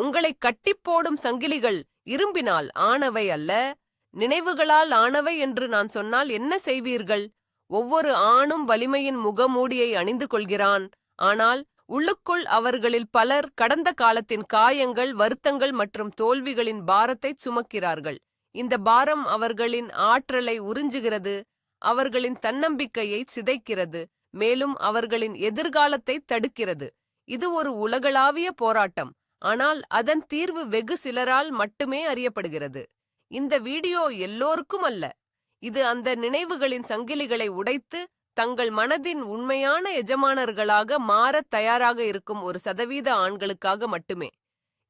உங்களை கட்டிப்போடும் சங்கிலிகள் இரும்பினால் ஆனவை அல்ல, நினைவுகளால் ஆனவை என்று நான் சொன்னால் என்ன செய்வீர்கள்? ஒவ்வொரு ஆணும் வலிமையின் முகமூடியை அணிந்து கொள்கிறான், ஆனால் உள்ளுக்குள் அவர்களில் பலர் கடந்த காலத்தின் காயங்கள், வருத்தங்கள் மற்றும் தோல்விகளின் பாரத்தைச் சுமக்கிறார்கள். இந்த பாரம் அவர்களின் ஆற்றலை உறிஞ்சுகிறது, அவர்களின் தன்னம்பிக்கையை சிதைக்கிறது, மேலும் அவர்களின் எதிர்காலத்தை தடுக்கிறது. இது ஒரு உலகளாவிய போராட்டம், ஆனால் அதன் தீர்வு வெகு சிலரால் மட்டுமே அறியப்படுகிறது. இந்த வீடியோ எல்லோருக்கும் அல்ல. இது அந்த நினைவுகளின் சங்கிலிகளை உடைத்து தங்கள் மனதின் உண்மையான எஜமானர்களாக மாறத் தயாராக இருக்கும் 1% ஆண்களுக்காக மட்டுமே.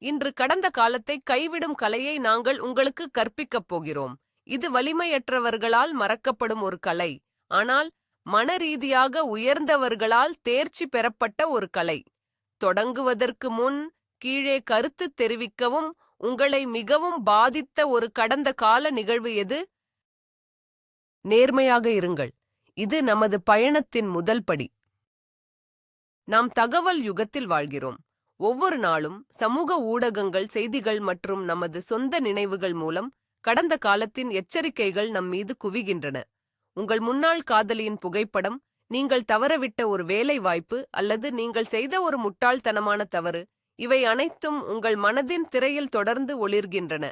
இன்று கடந்த காலத்தை கைவிடும் கலையை நாங்கள் உங்களுக்கு கற்பிக்கப் போகிறோம். இது வலிமையற்றவர்களால் மறக்கப்படும் ஒரு கலை, ஆனால் மனரீதியாக உயர்ந்தவர்களால் தேர்ச்சி பெறப்பட்ட ஒரு கலை. தொடங்குவதற்கு முன் கீழே கருத்து தெரிவிக்கவும். உங்களை மிகவும் பாதித்த ஒரு கடந்த கால நிகழ்வு எது? நேர்மையாக இருங்கள். இது நமது பயணத்தின் முதல் படி. நாம் தகவல் யுகத்தில் வாழ்கிறோம். ஒவ்வொரு நாளும் சமூக ஊடகங்கள், செய்திகள் மற்றும் நமது சொந்த நினைவுகள் மூலம் கடந்த காலத்தின் எச்சரிக்கைகள் நம் மீது குவிகின்றன. உங்கள் முன்னாள் காதலியின் புகைப்படம், நீங்கள் தவறவிட்ட ஒரு வேலை வாய்ப்பு அல்லது நீங்கள் செய்த ஒரு முட்டாள்தனமான தவறு, இவை அனைத்தும் உங்கள் மனதின் திரையில் தொடர்ந்து ஒளிர்கின்றன.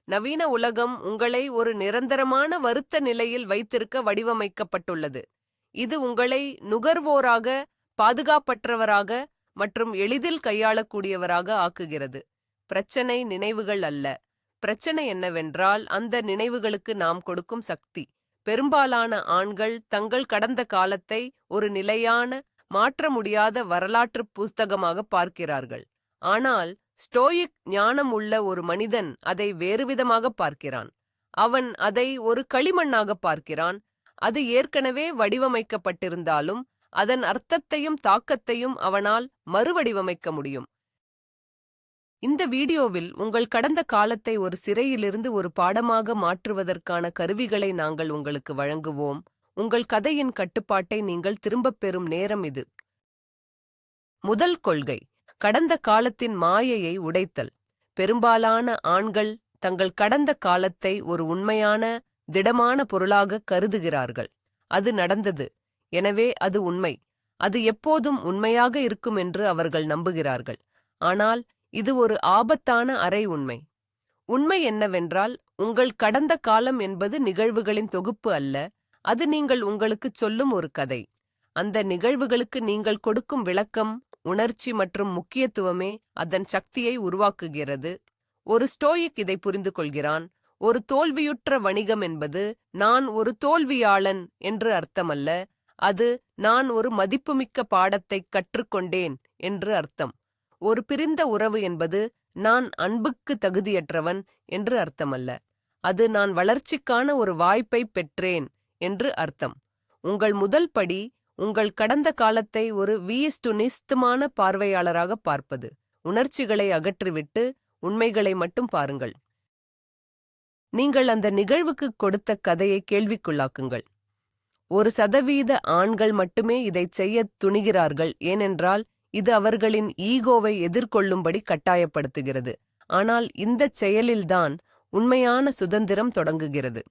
நவீன உலகம் உங்களை ஒரு நிரந்தரமான வருத்த நிலையில் வைத்திருக்க வடிவமைக்கப்பட்டுள்ளது. இது உங்களை நுகர்வோராக, பாதுகாப்பற்றவராக மற்றும் எளிதில் கையாளக்கூடியவராக ஆக்குகிறது. பிரச்சனை நினைவுகள் அல்ல. பிரச்சனை என்னவென்றால் அந்த நினைவுகளுக்கு நாம் கொடுக்கும் சக்தி. பெரும்பாலான ஆண்கள் தங்கள் கடந்த காலத்தை ஒரு நிலையான, மாற்ற முடியாத வரலாற்று புஸ்தகமாக பார்க்கிறார்கள். ஆனால் ஸ்டோயிக் ஞானம் உள்ள ஒரு மனிதன் அதை வேறுவிதமாக பார்க்கிறான். அவன் அதை ஒரு களிமண்ணாக பார்க்கிறான். அது ஏற்கனவே வடிவமைக்கப்பட்டிருந்தாலும் அதன் அர்த்தத்தையும் தாக்கத்தையும் அவனால் மறுவடிவமைக்க முடியும். இந்த வீடியோவில் உங்கள் கடந்த காலத்தை ஒரு சிறையிலிருந்து ஒரு பாடமாக மாற்றுவதற்கான கருவிகளை நாங்கள் உங்களுக்கு வழங்குவோம். உங்கள் கதையின் கட்டுப்பாட்டை நீங்கள் திரும்பப் பெறும் நேரம் இது. முதல் கொள்கை, கடந்த காலத்தின் மாயையை உடைத்தல். பெரும்பாலான ஆண்கள் தங்கள் கடந்த காலத்தை ஒரு உண்மையான, திடமான பொருளாக கருதுகிறார்கள். அது நடந்தது, எனவே அது உண்மை. அது எப்போதும் உண்மையாக இருக்கும் என்று அவர்கள் நம்புகிறார்கள். ஆனால் இது ஒரு ஆபத்தான அரை உண்மை. உண்மை என்னவென்றால், உங்கள் கடந்த காலம் என்பது நிகழ்வுகளின் தொகுப்பு அல்ல. அது நீங்கள் உங்களுக்குச் சொல்லும் ஒரு கதை. அந்த நிகழ்வுகளுக்கு நீங்கள் கொடுக்கும் விளக்கம், உணர்ச்சி மற்றும் முக்கியத்துவமே அதன் சக்தியை உருவாக்குகிறது. ஒரு ஸ்டோயிக் இதை புரிந்து கொள்கிறான். ஒரு தோல்வியுற்ற வணிகம் என்பது நான் ஒரு தோல்வியாளன் என்று அர்த்தமல்ல. அது நான் ஒரு மதிப்புமிக்க பாடத்தை கற்றுக்கொண்டேன் என்று அர்த்தம். ஒரு பிரிந்த உறவு என்பது நான் அன்புக்கு தகுதியற்றவன் என்று அர்த்தமல்ல. அது நான் வளர்ச்சிக்கான ஒரு வாய்ப்பை பெற்றேன் என்று அர்த்தம். உங்கள் முதல் படி உங்கள் கடந்த காலத்தை ஒரு நிஸ்தமான பார்வையாளராக பார்ப்பது. உணர்ச்சிகளை அகற்றிவிட்டு உண்மைகளை மட்டும் பாருங்கள். நீங்கள் அந்த நிகழ்வுக்கு கொடுத்த கதையை கேள்விக்குள்ளாக்குங்கள். 1% ஆண்கள் மட்டுமே இதைச் செய்ய துணிகிறார்கள், ஏனென்றால் இது அவர்களின் ஈகோவை எதிர்கொள்ளும்படி கட்டாயப்படுத்துகிறது. ஆனால் இந்தச் செயலில்தான் உண்மையான சுதந்திரம் தொடங்குகிறது.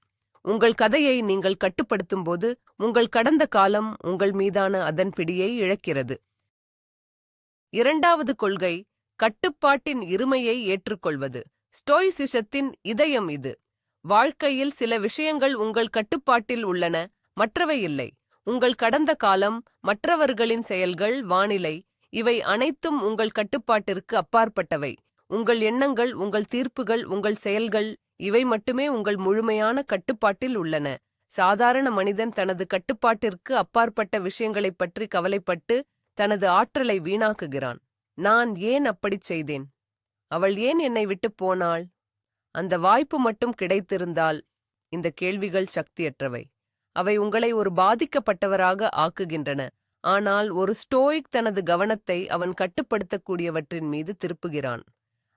உங்கள் கதையை நீங்கள் கட்டுப்படுத்தும்போது உங்கள் கடந்த காலம் உங்கள் மீதான அதன் பிடியை இழக்கிறது. இரண்டாவது கொள்கை, கட்டுப்பாட்டின் இருமையை ஏற்றுக்கொள்வது. ஸ்டோயிசிசத்தின் இதயம் இது. வாழ்க்கையில் சில விஷயங்கள் உங்கள் கட்டுப்பாட்டில் உள்ளன, மற்றவை இல்லை. உங்கள் கடந்த காலம், மற்றவர்களின் செயல்கள், வானிலை, இவை அனைத்தும் உங்கள் கட்டுப்பாட்டிற்கு அப்பாற்பட்டவை. உங்கள் எண்ணங்கள், உங்கள் தீர்ப்புகள், உங்கள் செயல்கள், இவை மட்டுமே உங்கள் முழுமையான கட்டுப்பாட்டில் உள்ளன. சாதாரண மனிதன் தனது கட்டுப்பாட்டிற்கு அப்பாற்பட்ட விஷயங்களைப் பற்றி கவலைப்பட்டு தனது ஆற்றலை வீணாக்குகிறான். நான் ஏன் அப்படிச் செய்தேன்? அவள் ஏன் என்னை விட்டுப் போனாள்? அந்த வாய்ப்பு மட்டும் கிடைத்திருந்தால். இந்த கேள்விகள் சக்தியற்றவை. அவை உங்களை ஒரு பாதிக்கப்பட்டவராக ஆக்குகின்றன. ஆனால் ஒரு ஸ்டோயிக் தனது கவனத்தை அவன் கட்டுப்படுத்தக்கூடியவற்றின் மீது திருப்புகிறான்.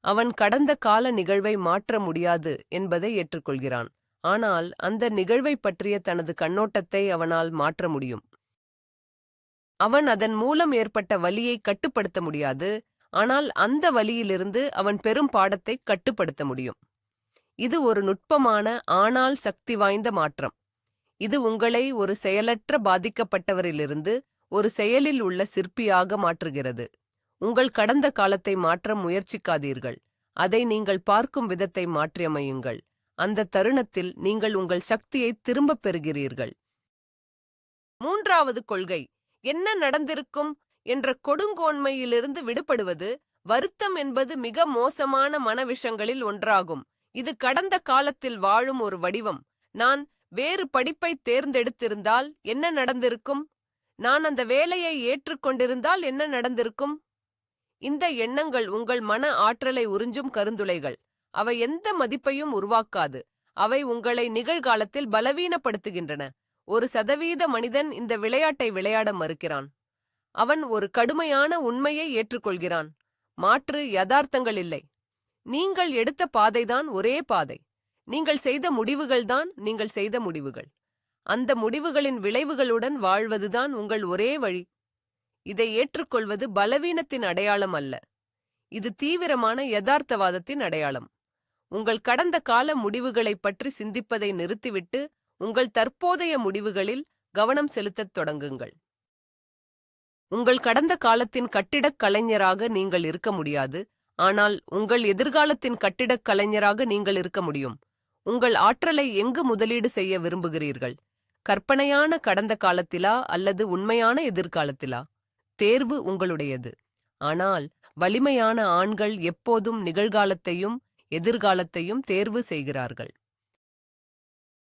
அவன் கடந்த கால நிகழ்வை மாற்ற முடியாது என்பதை ஏற்றுக்கொள்கிறான். ஆனால் அந்த நிகழ்வை பற்றிய தனது கண்ணோட்டத்தை அவனால் மாற்ற முடியும். அவன் அதன் மூலம் ஏற்பட்ட வலியை கட்டுப்படுத்த முடியாது, ஆனால் அந்த வலியிலிருந்து அவன் பெரும் பாடத்தை கட்டுப்படுத்த முடியும். இது ஒரு நுட்பமான ஆனால் சக்தி வாய்ந்த மாற்றம். இது உங்களை ஒரு செயலற்ற பாதிக்கப்பட்டவரிலிருந்து ஒரு செயலில் உள்ள சிற்பியாக மாற்றுகிறது. உங்கள் கடந்த காலத்தை மாற்ற முயற்சிக்காதீர்கள். அதை நீங்கள் பார்க்கும் விதத்தை மாற்றியமையுங்கள். அந்த தருணத்தில் நீங்கள் உங்கள் சக்தியை திரும்பப் பெறுகிறீர்கள். மூன்றாவது கொள்கை, என்ன நடந்திருக்கும் என்ற கொடுங்கோன்மையிலிருந்து விடுபடுவது. வருத்தம் என்பது மிக மோசமான மனவிஷங்களில் ஒன்றாகும். இது கடந்த காலத்தில் வாழும் ஒரு வடிவம். நான் வேறு படிப்பை தேர்ந்தெடுத்திருந்தால் என்ன நடந்திருக்கும்? நான் அந்த வேலையை ஏற்றுக்கொண்டிருந்தால் என்ன நடந்திருக்கும்? இந்த எண்ணங்கள் உங்கள் மன ஆற்றலை உறிஞ்சும் கருந்துளைகள். அவை எந்த மதிப்பையும் உருவாக்காது. அவை உங்களை நிகழ்காலத்தில் பலவீனப்படுத்துகின்றன. 1% மனிதன் இந்த விளையாட்டை விளையாட மறுக்கிறான். அவன் ஒரு கடுமையான உண்மையை ஏற்றுக்கொள்கிறான். மாற்று யதார்த்தங்கள் இல்லை. நீங்கள் எடுத்த பாதைதான் ஒரே பாதை. நீங்கள் செய்த முடிவுகள்தான் நீங்கள் செய்த முடிவுகள். அந்த முடிவுகளின் விளைவுகளுடன் வாழ்வதுதான் உங்கள் ஒரே வழி. இதை ஏற்றுக்கொள்வது பலவீனத்தின் அடையாளம் அல்ல. இது தீவிரமான யதார்த்தவாதத்தின் அடையாளம். உங்கள் கடந்த கால முடிவுகளைப் பற்றி சிந்திப்பதை நிறுத்திவிட்டு உங்கள் தற்போதைய முடிவுகளில் கவனம் செலுத்தத் தொடங்குங்கள். உங்கள் கடந்த காலத்தின் கட்டிடக் கலைஞராக நீங்கள் இருக்க முடியாது, ஆனால் உங்கள் எதிர்காலத்தின் கட்டிடக் கலைஞராக நீங்கள் இருக்க முடியும். உங்கள் ஆற்றலை எங்கு முதலீடு செய்ய விரும்புகிறீர்கள்? கற்பனையான கடந்த காலத்திலா அல்லது உண்மையான எதிர்காலத்திலா? தேர்வு உங்களுடையது. ஆனால் வலிமையான ஆண்கள் எப்போதும் நிகழ்காலத்தையும் எதிர்காலத்தையும் தேர்வு செய்கிறார்கள்.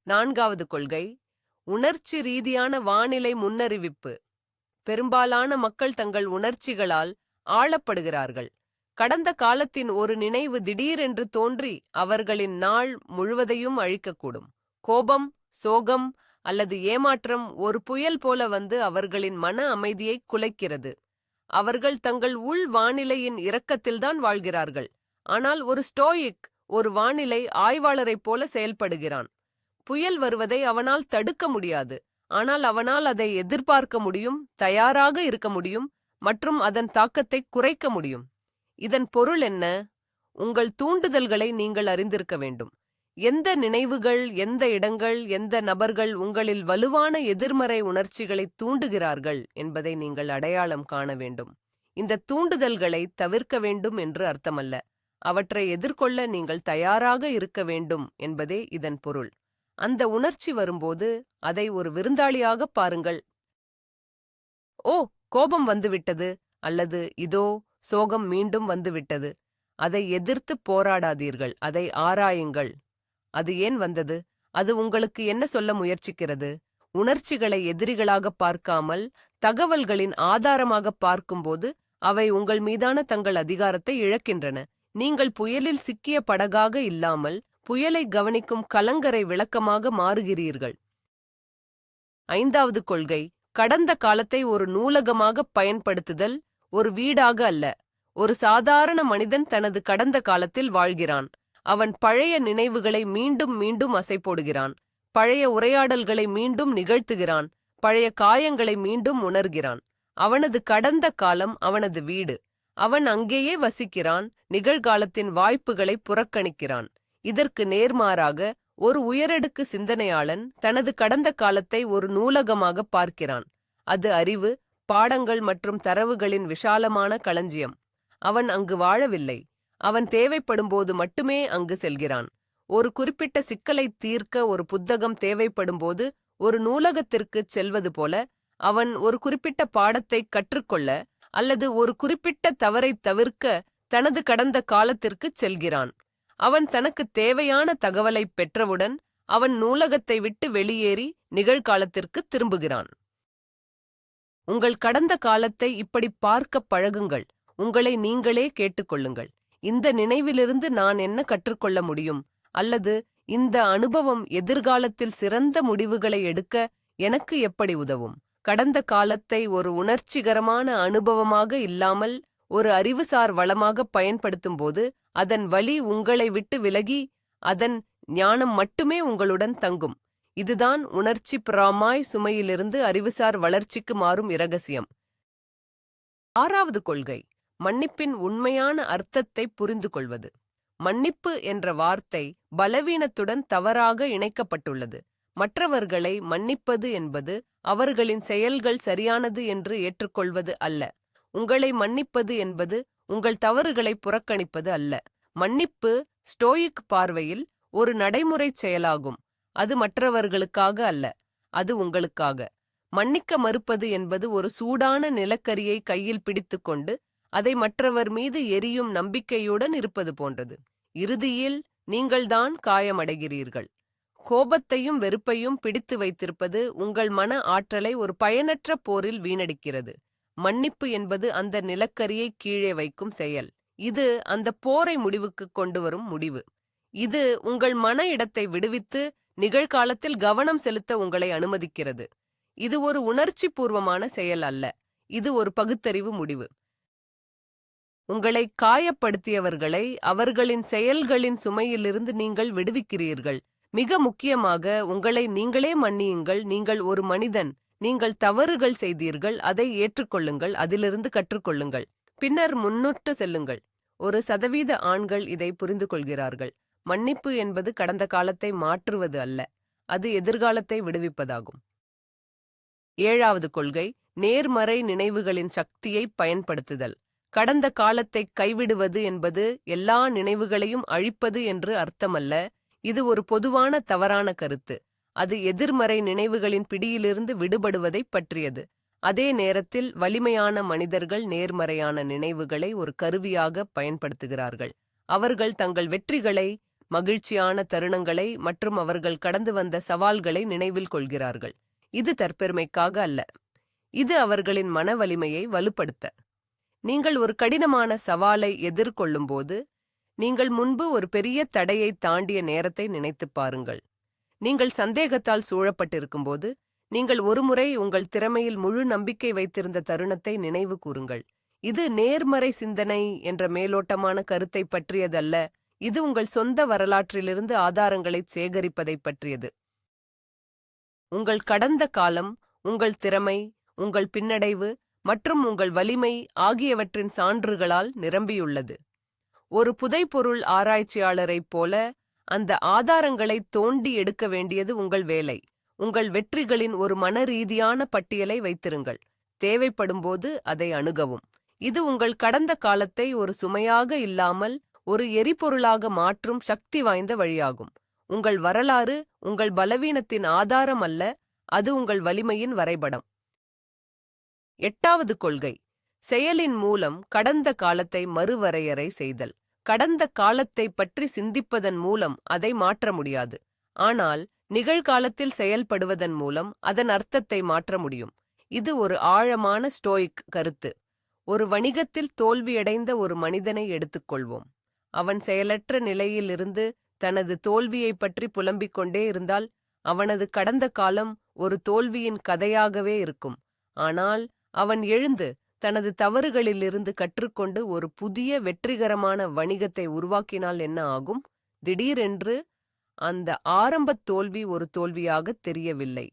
நான்காவது கொள்கை, உணர்ச்சி ரீதியான வானிலை முன்னறிவிப்பு. பெரும்பாலான மக்கள் தங்கள் உணர்ச்சிகளால் ஆளப்படுகிறார்கள். கடந்த காலத்தின் ஒரு நினைவு திடீரென்று தோன்றி அவர்களின் நாள் முழுவதையும் அழிக்கக்கூடும். கோபம், சோகம் அல்லது ஏமாற்றம் ஒரு புயல் போல வந்து அவர்களின் மன அமைதியை குலைக்கிறது. அவர்கள் தங்கள் உள் வானிலையின் இரக்கத்தில்தான் வாழ்கிறார்கள். ஆனால் ஒரு ஸ்டோயிக் ஒரு வானிலை ஆய்வாளரைப் போல செயல்படுகிறான். புயல் வருவதை அவனால் தடுக்க முடியாது, ஆனால் அவனால் அதை எதிர்பார்க்க முடியும், தயாராக இருக்க முடியும் மற்றும் அதன் தாக்கத்தை குறைக்க முடியும். இதன் பொருள் என்ன? உங்கள் தூண்டுதல்களை நீங்கள் அறிந்திருக்க வேண்டும். எந்த நினைவுகள், எந்த இடங்கள், எந்த நபர்கள் உங்களில் வலுவான எதிர்மறை உணர்ச்சிகளை தூண்டுகிறார்கள் என்பதை நீங்கள் அடையாளம் காண வேண்டும். இந்த தூண்டுதல்களை தவிர்க்க வேண்டும் என்று அர்த்தமல்ல. அவற்றை எதிர்கொள்ள நீங்கள் தயாராக இருக்க வேண்டும் என்பதே இதன் பொருள். அந்த உணர்ச்சி வரும்போது அதை ஒரு விருந்தாளியாக பாருங்கள். ஓ, கோபம் வந்துவிட்டது, அல்லது இதோ சோகம் மீண்டும் வந்துவிட்டது. அதை எதிர்த்து போராடாதீர்கள், அதை ஆராயுங்கள். அது ஏன் வந்தது? அது உங்களுக்கு என்ன சொல்ல முயற்சிக்கிறது? உணர்ச்சிகளை எதிரிகளாக பார்க்காமல் தகவல்களின் ஆதாரமாக பார்க்கும்போது அவை உங்கள் மீதான தங்கள் அதிகாரத்தை இழக்கின்றன. நீங்கள் புயலில் சிக்கிய படகாக இல்லாமல் புயலை கவனிக்கும் கலங்கரை விளக்கமாக மாறுகிறீர்கள். ஐந்தாவது கொள்கை, கடந்த காலத்தை ஒரு நூலகமாக பயன்படுத்துதல், ஒரு வீடாக அல்ல. ஒரு சாதாரண மனிதன் தனது கடந்த காலத்தில் வாழ்கிறான். அவன் பழைய நினைவுகளை மீண்டும் மீண்டும் அசை போடுகிறான். பழைய உரையாடல்களை மீண்டும் நிகழ்த்துகிறான். பழைய காயங்களை மீண்டும் உணர்கிறான். அவனது கடந்த காலம் அவனது வீடு. அவன் அங்கேயே வசிக்கிறான். நிகழ்காலத்தின் வாய்ப்புகளை புறக்கணிக்கிறான். இதற்கு நேர்மாறாக ஒரு உயரடுக்கு சிந்தனையாளன் தனது கடந்த காலத்தை ஒரு நூலகமாக பார்க்கிறான். அது அறிவு, பாடங்கள் மற்றும் தரவுகளின் விஷாலமான களஞ்சியம். அவன் அங்கு வாழவில்லை. அவன் தேவைப்படும்போது மட்டுமே அங்கு செல்கிறான். ஒரு குறிப்பிட்ட சிக்கலை தீர்க்க ஒரு புத்தகம் தேவைப்படும்போது ஒரு நூலகத்திற்குச் செல்வது போல அவன் ஒரு குறிப்பிட்ட பாடத்தை கற்றுக்கொள்ள அல்லது ஒரு குறிப்பிட்ட தவறைத் தவிர்க்க தனது கடந்த காலத்திற்குச் செல்கிறான். அவன் தனக்கு தேவையான தகவலைப் பெற்றவுடன் அவன் நூலகத்தை விட்டு வெளியேறி நிகழ்காலத்திற்கு திரும்புகிறான். உங்கள் கடந்த காலத்தை இப்படி பார்க்க பழகுங்கள். உங்களை நீங்களே கேட்டுக்கொள்ளுங்கள். இந்த நினைவிலிருந்து நான் என்ன கற்றுக்கொள்ள முடியும்? அல்லது இந்த அனுபவம் எதிர்காலத்தில் சிறந்த முடிவுகளை எடுக்க எனக்கு எப்படி உதவும்? கடந்த காலத்தை ஒரு உணர்ச்சிகரமான அனுபவமாக இல்லாமல் ஒரு அறிவுசார் வளமாக பயன்படுத்தும்போது அதன் வலி உங்களை விட்டு விலகி அதன் ஞானம் மட்டுமே உங்களுடன் தங்கும். இதுதான் உணர்ச்சி பிராமாய் சுமையிலிருந்து அறிவுசார் வளர்ச்சிக்கு மாறும் இரகசியம். ஆறாவது கொள்கை, மன்னிப்பின் உண்மையான அர்த்தத்தை புரிந்து கொள்வது. மன்னிப்பு என்ற வார்த்தை பலவீனத்துடன் தவறாக இணைக்கப்பட்டுள்ளது. மற்றவர்களை மன்னிப்பது என்பது அவர்களின் செயல்கள் சரியானது என்று ஏற்றுக்கொள்வது அல்ல. உங்களை மன்னிப்பது என்பது உங்கள் தவறுகளை புறக்கணிப்பது அல்ல. மன்னிப்பு ஸ்டோயிக் பார்வையில் ஒரு நடைமுறைச் செயலாகும். அது மற்றவர்களுக்காக அல்ல, அது உங்களுக்காக. மன்னிக்க மறுப்பது என்பது ஒரு சூடான நிலக்கரியை கையில் பிடித்துக்கொண்டு அதை மற்றவர் மீது எரியும் நம்பிக்கையுடன் இருப்பது போன்றது. இறுதியில் நீங்கள்தான் காயமடைகிறீர்கள். கோபத்தையும் வெறுப்பையும் பிடித்து வைத்திருப்பது உங்கள் மன ஆற்றலை ஒரு பயனற்ற போரில் வீணடிக்கிறது. மன்னிப்பு என்பது அந்த நிலக்கரியை கீழே வைக்கும் செயல். இது அந்த போரை முடிவுக்கு கொண்டு வரும் முடிவு. இது உங்கள் மன இடத்தை விடுவித்து நிகழ்காலத்தில் கவனம் செலுத்த உங்களை அனுமதிக்கிறது. இது ஒரு உணர்ச்சி பூர்வமான செயல் அல்ல, இது ஒரு பகுத்தறிவு முடிவு. உங்களை காயப்படுத்தியவர்களை அவர்களின் செயல்களின் சுமையிலிருந்து நீங்கள் விடுவிக்கிறீர்கள். மிக முக்கியமாக உங்களை நீங்களே மன்னியுங்கள். நீங்கள் ஒரு மனிதன், நீங்கள் தவறுகள் செய்தீர்கள், அதை ஏற்றுக்கொள்ளுங்கள், அதிலிருந்து கற்றுக்கொள்ளுங்கள், பின்னர் முன்னுட்டு செல்லுங்கள். 1% ஆண்கள் இதை புரிந்து கொள்கிறார்கள். மன்னிப்பு என்பது கடந்த காலத்தை மாற்றுவது அல்ல, அது எதிர்காலத்தை விடுவிப்பதாகும். 7வது கொள்கை, நேர்மறை நினைவுகளின் சக்தியை பயன்படுத்துதல். கடந்த காலத்தை கைவிடுவது என்பது எல்லா நினைவுகளையும் அழிப்பது என்று அர்த்தமல்ல. இது ஒரு பொதுவான தவறான கருத்து. அது எதிர்மறை நினைவுகளின் பிடியிலிருந்து விடுபடுவதைப் பற்றியது. அதே நேரத்தில் வலிமையான மனிதர்கள் நேர்மறையான நினைவுகளை ஒரு கருவியாக பயன்படுத்துகிறார்கள். அவர்கள் தங்கள் வெற்றிகளை, மகிழ்ச்சியான தருணங்களை மற்றும் அவர்கள் கடந்து வந்த சவால்களை நினைவில் கொள்கிறார்கள். இது தற்பெருமைக்காக அல்ல, இது அவர்களின் மன வலிமையை வலுப்படுத்த. நீங்கள் ஒரு கடினமான சவாலை எதிர்கொள்ளும்போது, நீங்கள் முன்பு ஒரு பெரிய தடையை தாண்டிய நேரத்தை நினைத்துப் பாருங்கள். நீங்கள் சந்தேகத்தால் சூழப்பட்டிருக்கும்போது, நீங்கள் ஒருமுறை உங்கள் திறமையில் முழு நம்பிக்கை வைத்திருந்த தருணத்தை நினைவு கூறுங்கள். இது நேர்மறை சிந்தனை என்ற மேலோட்டமான கருத்தை பற்றியதல்ல, இது உங்கள் சொந்த வரலாற்றிலிருந்து ஆதாரங்களைச் சேகரிப்பதைப் பற்றியது. உங்கள் கடந்த காலம், உங்கள் திறமை, உங்கள் பின்னடைவு மற்றும் உங்கள் வலிமை ஆகியவற்றின் சான்றுகளால் நிரம்பியுள்ளது. ஒரு புதைபொருள் ஆராய்ச்சியாளரைப் போல அந்த ஆதாரங்களை தோண்டி எடுக்க வேண்டியது உங்கள் வேலை. உங்கள் வெற்றிகளின் ஒரு மனரீதியான பட்டியலை வைத்திருங்கள். தேவைப்படும்போது அதை அணுகவும். இது உங்கள் கடந்த காலத்தை ஒரு சுமையாக இல்லாமல் ஒரு எரிபொருளாக மாற்றும் சக்தி வாய்ந்த வழியாகும். உங்கள் வரலாறு உங்கள் பலவீனத்தின் ஆதாரம் அல்ல, அது உங்கள் வலிமையின் வரைபடம். 8வது கொள்கை, செயலின் மூலம் கடந்த காலத்தை மறுவரையறை செய்தல். கடந்த காலத்தை பற்றி சிந்திப்பதன் மூலம் அதை மாற்ற முடியாது, ஆனால் நிகழ்காலத்தில் செயல்படுவதன் மூலம் அதன் அர்த்தத்தை மாற்ற முடியும். இது ஒரு ஆழமான ஸ்டோயிக் கருத்து. ஒரு வணிகத்தில் தோல்வியடைந்த ஒரு மனிதனை எடுத்துக்கொள்வோம். அவன் செயலற்ற நிலையிலிருந்து தனது தோல்வியை பற்றி புலம்பிக் கொண்டே இருந்தால், அவனது கடந்த காலம் ஒரு தோல்வியின் கதையாகவே இருக்கும். ஆனால் அவன் எழுந்து தனது தவறுகளிலிருந்து கற்றுக்கொண்டு ஒரு புதிய வெற்றிகரமான வணிகத்தை உருவாக்கினால் என்ன ஆகும்? திடீரென்று அந்த ஆரம்பத் தோல்வி ஒரு தோல்வியாக தெரியவில்லை,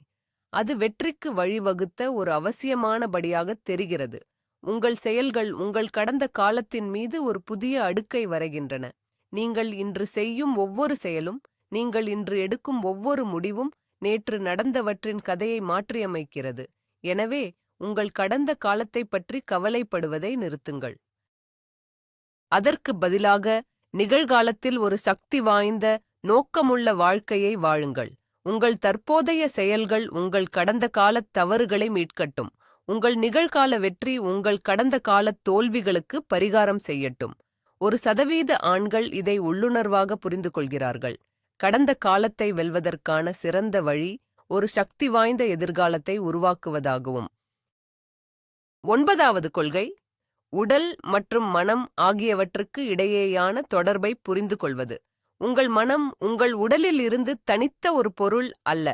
அது வெற்றிக்கு வழிவகுத்த ஒரு அவசியமானபடியாக தெரிகிறது. உங்கள் செயல்கள் உங்கள் கடந்த காலத்தின் மீது ஒரு புதிய அடுக்கை வரைகின்றன. நீங்கள் இன்று செய்யும் ஒவ்வொரு செயலும், நீங்கள் இன்று எடுக்கும் ஒவ்வொரு முடிவும் நேற்று நடந்தவற்றின் கதையை மாற்றியமைக்கிறது. எனவே உங்கள் கடந்த காலத்தை பற்றி கவலைப்படுவதை நிறுத்துங்கள். அதற்கு பதிலாக நிகழ்காலத்தில் ஒரு சக்தி வாய்ந்த, நோக்கமுள்ள வாழ்க்கையை வாழுங்கள். உங்கள் தற்போதைய செயல்கள் உங்கள் கடந்த காலத் தவறுகளை மீட்கட்டும். உங்கள் நிகழ்கால வெற்றி உங்கள் கடந்த காலத் தோல்விகளுக்கு பரிகாரம் செய்யட்டும். 1% ஆண்கள் இதை உள்ளுணர்வாக புரிந்து கொள்கிறார்கள். கடந்த காலத்தை வெல்வதற்கான சிறந்த வழி ஒரு சக்தி வாய்ந்த எதிர்காலத்தை உருவாக்குவதாகவும். 9வது கொள்கை, உடல் மற்றும் மனம் ஆகியவற்றுக்கு இடையேயான தொடர்பை புரிந்து கொள்வது. உங்கள் மனம் உங்கள் உடலில் இருந்து தனித்த ஒரு பொருள் அல்ல,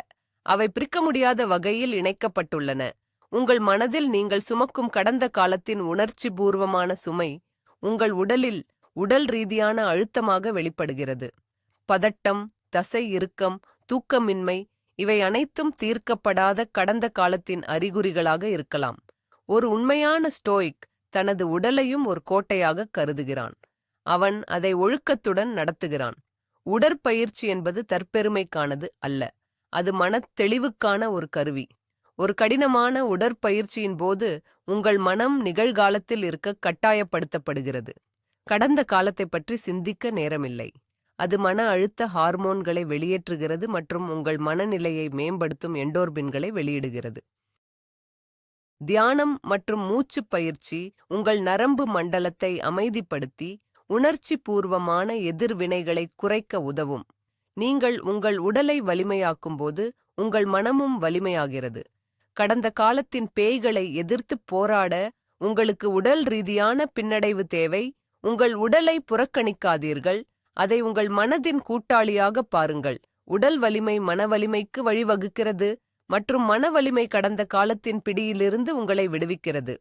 அவை பிரிக்க முடியாத வகையில் இணைக்கப்பட்டுள்ளன. உங்கள் மனதில் நீங்கள் சுமக்கும் கடந்த காலத்தின் உணர்ச்சி பூர்வமான சுமை உங்கள் உடலில் உடல் ரீதியான அழுத்தமாக வெளிப்படுகிறது. பதட்டம், தசை இறுக்கம், தூக்கமின்மை, இவை அனைத்தும் தீர்க்கப்படாத கடந்த காலத்தின் அறிகுறிகளாக இருக்கலாம். ஒரு உண்மையான ஸ்டோயிக் தனது உடலையும் ஒரு கோட்டையாக கருதுகிறான். அவன் அதை ஒழுக்கத்துடன் நடத்துகிறான். உடற்பயிற்சி என்பது தற்பெருமைக்கானது அல்ல, அது மனத் தெளிவுக்கான ஒரு கருவி. ஒரு கடினமான உடற்பயிற்சியின் போது உங்கள் மனம் நிகழ்காலத்தில் இருக்க கட்டாயப்படுத்தப்படுகிறது. கடந்த காலத்தை பற்றி சிந்திக்க நேரமில்லை. அது மன அழுத்த ஹார்மோன்களை வெளியேற்றுகிறது மற்றும் உங்கள் மனநிலையை மேம்படுத்தும் எண்டோர்பின்களை வெளியிடுகிறது. தியானம் மற்றும் மூச்சுப் பயிற்சி உங்கள் நரம்பு மண்டலத்தை அமைதிப்படுத்தி உணர்ச்சி பூர்வமான எதிர்வினைகளை குறைக்க உதவும். நீங்கள் உங்கள் உடலை வலிமையாக்கும்போது உங்கள் மனமும் வலிமையாகிறது. கடந்த காலத்தின் பேய்களை எதிர்த்துப் போராட உங்களுக்கு உடல் ரீதியான பின்னடைவு தேவை. உங்கள் உடலை புறக்கணிக்காதீர்கள், அதை உங்கள் மனதின் கூட்டாளியாக பாருங்கள். உடல் வலிமை மன வலிமைக்கு வழிவகுக்கிறது மற்றும் மன வலிமை கடந்த காலத்தின் பிடியிலிருந்து உங்களை விடுவிக்கிறது.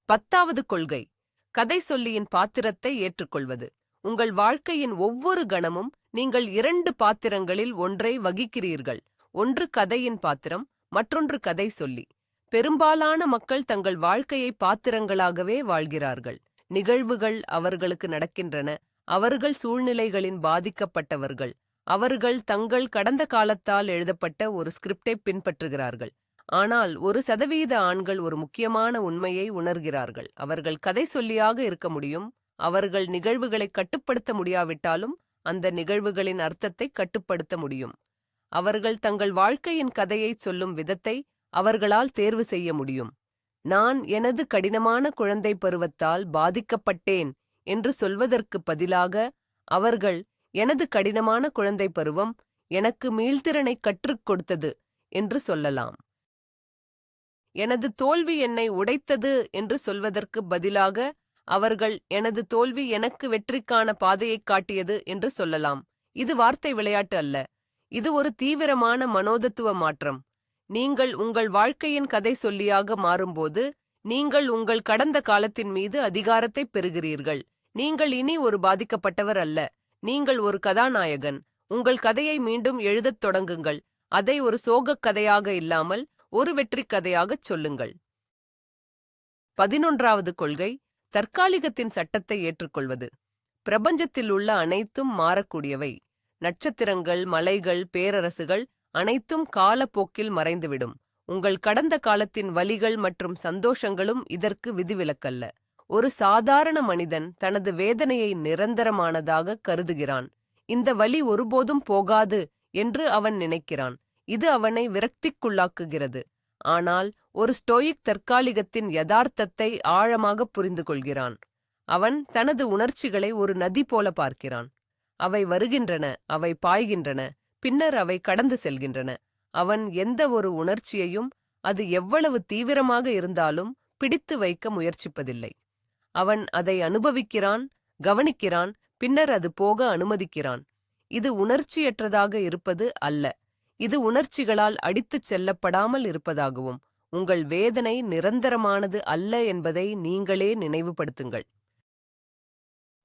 10வது கொள்கை, கதை சொல்லியின் பாத்திரத்தை ஏற்றுக்கொள்வது. உங்கள் வாழ்க்கையின் ஒவ்வொரு கணமும் நீங்கள் 2 பாத்திரங்களில் ஒன்றை வகிக்கிறீர்கள். ஒன்று கதையின் பாத்திரம், மற்றொன்று கதை சொல்லி. பெரும்பாலான மக்கள் தங்கள் வாழ்க்கையை பாத்திரங்களாகவே வாழ்கிறார்கள். நிகழ்வுகள் அவர்களுக்கு நடக்கின்றன, அவர்கள் சூழ்நிலைகளின் பாதிக்கப்பட்டவர்கள். அவர்கள் தங்கள் கடந்த காலத்தால் எழுதப்பட்ட ஒரு ஸ்கிரிப்டை பின்பற்றுகிறார்கள். ஆனால் 1% ஆண்கள் ஒரு முக்கியமான உண்மையை உணர்கிறார்கள். அவர்கள் கதை சொல்லியாக இருக்க முடியும். அவர்கள் நிகழ்வுகளை கட்டுப்படுத்த முடியாவிட்டாலும் அந்த நிகழ்வுகளின் அர்த்தத்தை கட்டுப்படுத்த முடியும். அவர்கள் தங்கள் வாழ்க்கையின் கதையைச் சொல்லும் விதத்தை அவர்களால் தேர்வு செய்ய முடியும். நான் எனது கடினமான குழந்தை பருவத்தால் பாதிக்கப்பட்டேன் என்று சொல்வதற்கு பதிலாக அவர்கள் எனது கடினமான குழந்தை பருவம் எனக்கு மீள்திறனை கற்றுக் கொடுத்தது என்று சொல்லலாம். எனது தோல்வி என்னை உடைத்தது என்று சொல்வதற்கு பதிலாக அவர்கள் எனது தோல்வி எனக்கு வெற்றிக்கான பாதையைக் காட்டியது என்று சொல்லலாம். இது வார்த்தை விளையாட்டு அல்ல, இது ஒரு தீவிரமான மனோதத்துவ மாற்றம். நீங்கள் உங்கள் வாழ்க்கையின் கதை சொல்லியாக மாறும்போது நீங்கள் உங்கள் கடந்த காலத்தின் மீது அதிகாரத்தை பெறுகிறீர்கள். நீங்கள் இனி ஒரு பாதிக்கப்பட்டவர் அல்ல, நீங்கள் ஒரு கதாநாயகன். உங்கள் கதையை மீண்டும் எழுதத் தொடங்குங்கள். அதை ஒரு சோகக் கதையாக இல்லாமல் ஒரு வெற்றிக் கதையாகச் சொல்லுங்கள். 11வது கொள்கை, தற்காலிகத்தின் சட்டத்தை ஏற்றுக்கொள்வது. பிரபஞ்சத்தில் உள்ள அனைத்தும் மாறக்கூடியவை. நட்சத்திரங்கள், மலைகள், பேரரசுகள் அனைத்தும் காலப்போக்கில் மறைந்துவிடும். உங்கள் கடந்த காலத்தின் வலிகள் மற்றும் சந்தோஷங்களும் இதற்கு விதிவிலக்கல்ல. ஒரு சாதாரண மனிதன் தனது வேதனையை நிரந்தரமானதாக கருதுகிறான். இந்த வலி ஒருபோதும் போகாது என்று அவன் நினைக்கிறான். இது அவனை விரக்திக்குள்ளாக்குகிறது. ஆனால் ஒரு ஸ்டோயிக் தற்காலிகத்தின் யதார்த்தத்தை ஆழமாக புரிந்து கொள்கிறான். அவன் தனது உணர்ச்சிகளை ஒரு நதி போல பார்க்கிறான். அவை வருகின்றன, அவை பாய்கின்றன, பின்னர் அவை கடந்து செல்கின்றன. அவன் எந்த ஒரு உணர்ச்சியையும், அது எவ்வளவு தீவிரமாக இருந்தாலும், பிடித்து வைக்க முயற்சிப்பதில்லை. அவன் அதை அனுபவிக்கிறான், கவனிக்கிறான், பின்னர் அது போக அனுமதிக்கிறான். இது உணர்ச்சியற்றதாக இருப்பது அல்ல, இது உணர்ச்சிகளால் அடித்துச் செல்லப்படாமல் இருப்பதாகவும் உங்கள் வேதனை நிரந்தரமானது அல்ல என்பதை நீங்களே நினைவுபடுத்துங்கள்.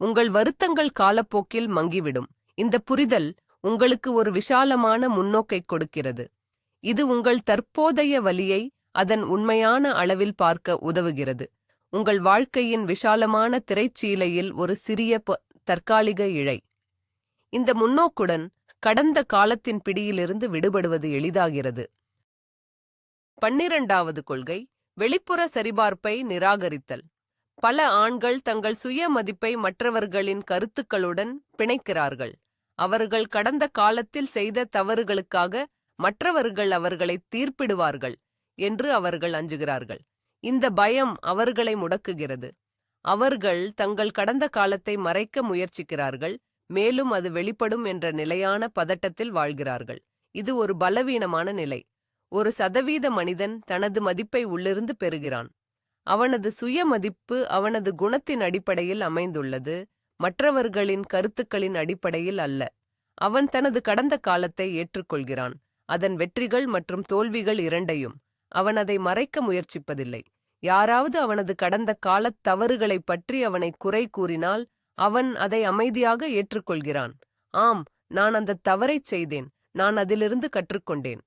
உங்கள் வருத்தங்கள் காலப்போக்கில் மங்கிவிடும். இந்த புரிதல் உங்களுக்கு ஒரு விஷாலமான முன்னோக்கைக் கொடுக்கிறது. இது உங்கள் தற்போதைய வலியை அதன் உண்மையான அளவில் பார்க்க உதவுகிறது. உங்கள் வாழ்க்கையின் விஷாலமான திரைச்சீலையில் ஒரு சிறிய தற்காலிக இழை. இந்த முன்னோக்குடன் கடந்த காலத்தின் பிடியிலிருந்து விடுபடுவது எளிதாகிறது. 12வது கொள்கை, வெளிப்புற சரிபார்ப்பை நிராகரித்தல். பல ஆண்கள் தங்கள் சுய மதிப்பை மற்றவர்களின் கருத்துக்களுடன் பிணைக்கிறார்கள். அவர்கள் கடந்த காலத்தில் செய்த தவறுகளுக்காக மற்றவர்கள் அவர்களை தீர்ப்பிடுவார்கள் என்று அவர்கள் அஞ்சுகிறார்கள். இந்த பயம் அவர்களை முடக்குகிறது. அவர்கள் தங்கள் கடந்த காலத்தை மறைக்க முயற்சிக்கிறார்கள், மேலும் அது வெளிப்படும் என்ற நிலையான பதட்டத்தில் வாழ்கிறார்கள். இது ஒரு பலவீனமான நிலை. 1% மனிதன் தனது மதிப்பை உள்ளிருந்து பெறுகிறான். அவனது சுய மதிப்பு அவனது குணத்தின் அடிப்படையில் அமைந்துள்ளது, மற்றவர்களின் கருத்துக்களின் அடிப்படையில் அல்ல. அவன் தனது கடந்த காலத்தை ஏற்றுக்கொள்கிறான், அதன் வெற்றிகள் மற்றும் தோல்விகள் இரண்டையும். அவன் அதை மறைக்க முயற்சிப்பதில்லை. யாராவது அவனது கடந்த காலத் தவறுகளைப் பற்றி அவனை குறை கூறினால் அவன் அதை அமைதியாக ஏற்றுக்கொள்கிறான். ஆம், நான் அந்த தவறைச் செய்தேன், நான் அதிலிருந்து கற்றுக்கொண்டேன்.